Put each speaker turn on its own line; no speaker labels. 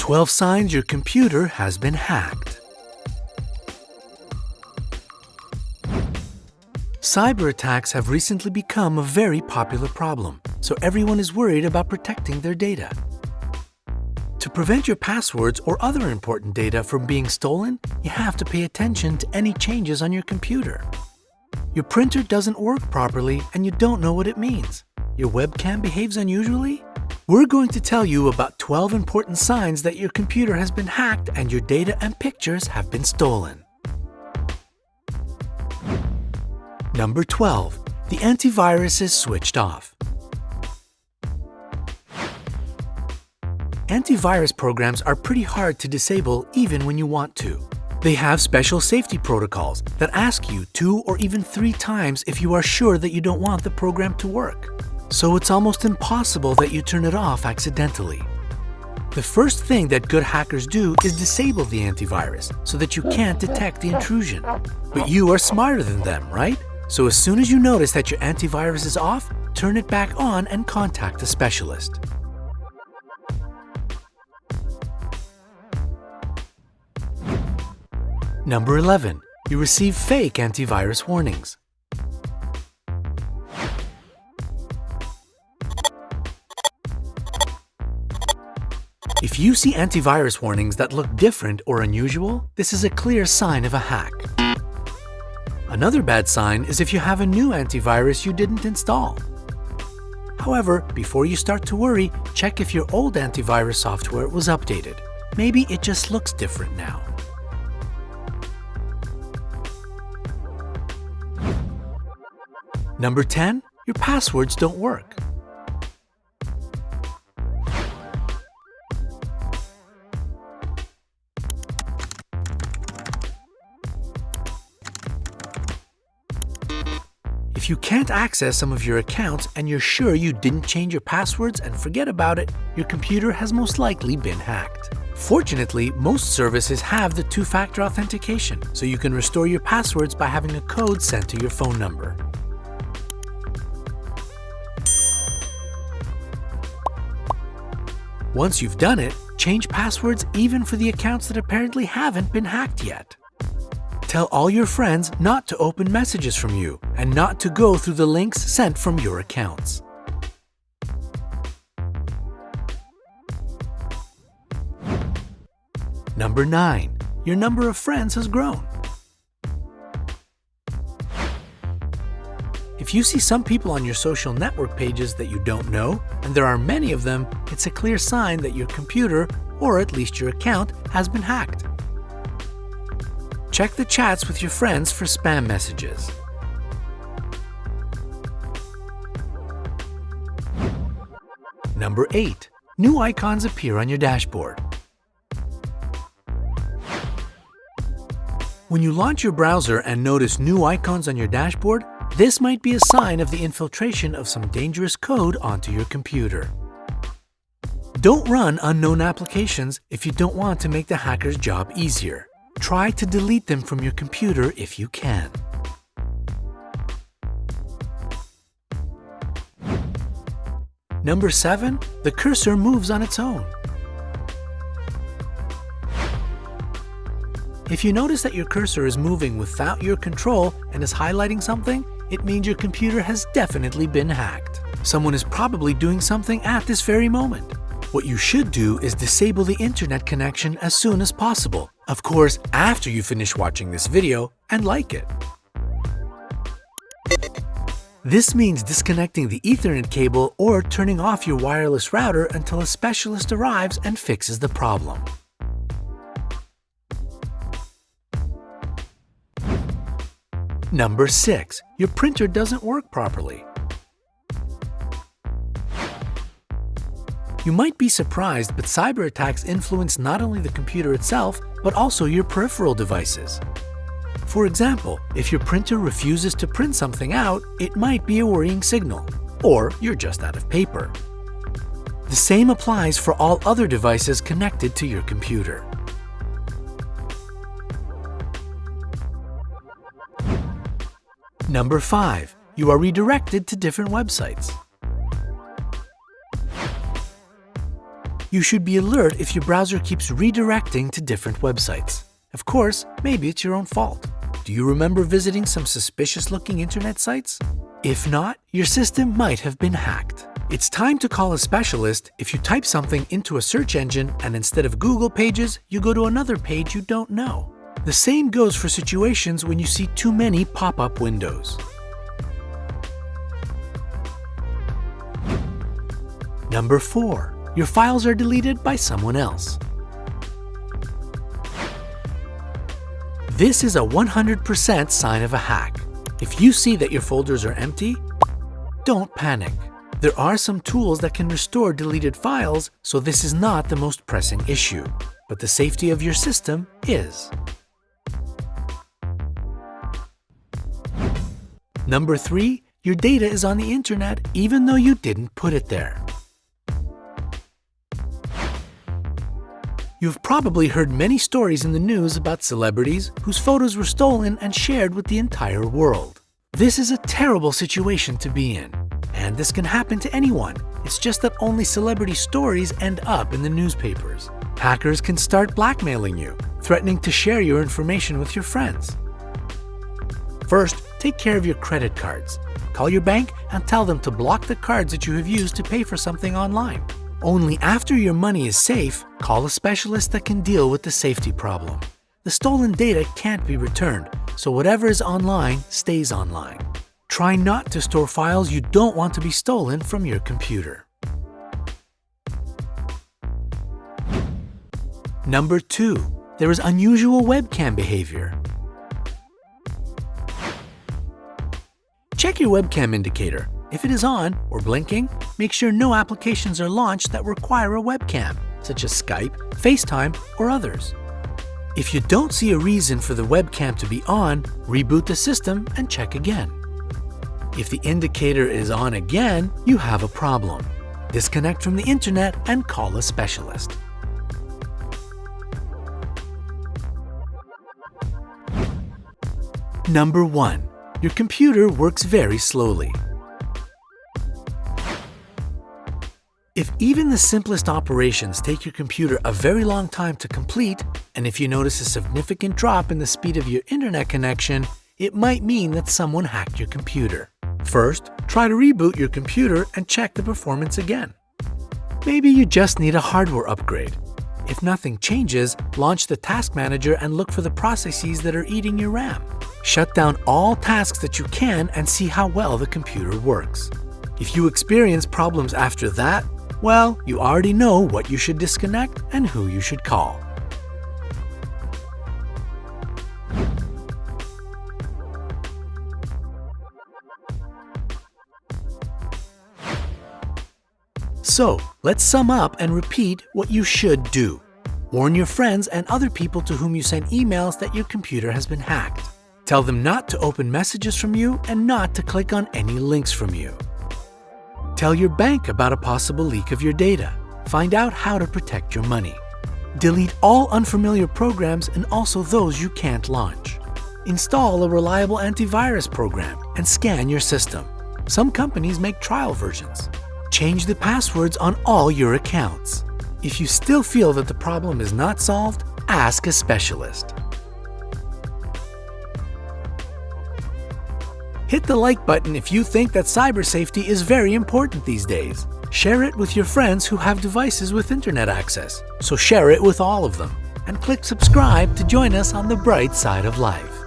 12 signs your computer has been hacked. Cyber attacks have recently become a very popular problem, so everyone is worried about protecting their data. To prevent your passwords or other important data from being stolen, you have to pay attention to any changes on your computer. Your printer doesn't work properly and you don't know what it means. Your webcam behaves unusually? We're going to tell you about 12 important signs that your computer has been hacked and your data and pictures have been stolen. Number 12. The antivirus is switched off. Antivirus programs are pretty hard to disable even when you want to. They have special safety protocols that ask you 2 or even 3 times if you are sure that you don't want the program to work. So it's almost impossible that you turn it off accidentally. The first thing that good hackers do is disable the antivirus so that you can't detect the intrusion. But you are smarter than them, right? So as soon as you notice that your antivirus is off, turn it back on and contact a specialist. Number 11. You receive fake antivirus warnings. If you see antivirus warnings that look different or unusual, this is a clear sign of a hack. Another bad sign is if you have a new antivirus you didn't install. However, before you start to worry, check if your old antivirus software was updated. Maybe it just looks different now. Number 10. Your passwords don't work. If you can't access some of your accounts and you're sure you didn't change your passwords and forget about it, your computer has most likely been hacked. Fortunately, most services have the 2-factor authentication, so you can restore your passwords by having a code sent to your phone number. Once you've done it, change passwords even for the accounts that apparently haven't been hacked yet. Tell all your friends not to open messages from you and not to go through the links sent from your accounts. Number 9. Your number of friends has grown. If you see some people on your social network pages that you don't know, and there are many of them, it's a clear sign that your computer, or at least your account, has been hacked. Check the chats with your friends for spam messages. Number 8. New icons appear on your dashboard. When you launch your browser and notice new icons on your dashboard, this might be a sign of the infiltration of some dangerous code onto your computer. Don't run unknown applications if you don't want to make the hacker's job easier. Try to delete them from your computer if you can. Number 7. The cursor moves on its own. If you notice that your cursor is moving without your control and is highlighting something, it means your computer has definitely been hacked. Someone is probably doing something at this very moment. What you should do is disable the internet connection as soon as possible. Of course, after you finish watching this video and like it. This means disconnecting the Ethernet cable or turning off your wireless router until a specialist arrives and fixes the problem. Number 6. Your printer doesn't work properly. You might be surprised, but cyber attacks influence not only the computer itself, but also your peripheral devices. For example, if your printer refuses to print something out, it might be a worrying signal, or you're just out of paper. The same applies for all other devices connected to your computer. Number 5. You are redirected to different websites. You should be alert if your browser keeps redirecting to different websites. Of course, maybe it's your own fault. Do you remember visiting some suspicious-looking internet sites? If not, your system might have been hacked. It's time to call a specialist if you type something into a search engine and instead of Google pages, you go to another page you don't know. The same goes for situations when you see too many pop-up windows. Number 4. Your files are deleted by someone else. This is a 100% sign of a hack. If you see that your folders are empty, don't panic. There are some tools that can restore deleted files, so this is not the most pressing issue. But the safety of your system is. Number 3. Your data is on the internet even though you didn't put it there. You've probably heard many stories in the news about celebrities whose photos were stolen and shared with the entire world. This is a terrible situation to be in, and this can happen to anyone. It's just that only celebrity stories end up in the newspapers. Hackers can start blackmailing you, threatening to share your information with your friends. First, take care of your credit cards. Call your bank and tell them to block the cards that you have used to pay for something online. Only after your money is safe, call a specialist that can deal with the safety problem. The stolen data can't be returned, so whatever is online stays online. Try not to store files you don't want to be stolen from your computer. Number 2. There is unusual webcam behavior. Check your webcam indicator. If it is on or blinking, make sure no applications are launched that require a webcam, such as Skype, FaceTime, or others. If you don't see a reason for the webcam to be on, reboot the system and check again. If the indicator is on again, you have a problem. Disconnect from the internet and call a specialist. Number 1. Your computer works very slowly. If even the simplest operations take your computer a very long time to complete, and if you notice a significant drop in the speed of your internet connection, it might mean that someone hacked your computer. First, try to reboot your computer and check the performance again. Maybe you just need a hardware upgrade. If nothing changes, launch the Task Manager and look for the processes that are eating your RAM. Shut down all tasks that you can and see how well the computer works. If you experience problems after that, well, you already know what you should disconnect and who you should call. So, let's sum up and repeat what you should do. Warn your friends and other people to whom you send emails that your computer has been hacked. Tell them not to open messages from you and not to click on any links from you. Tell your bank about a possible leak of your data. Find out how to protect your money. Delete all unfamiliar programs and also those you can't launch. Install a reliable antivirus program and scan your system. Some companies make trial versions. Change the passwords on all your accounts. If you still feel that the problem is not solved, ask a specialist. Hit the like button if you think that cyber safety is very important these days. Share it with your friends who have devices with internet access, so share it with all of them. And click subscribe to join us on the bright side of life.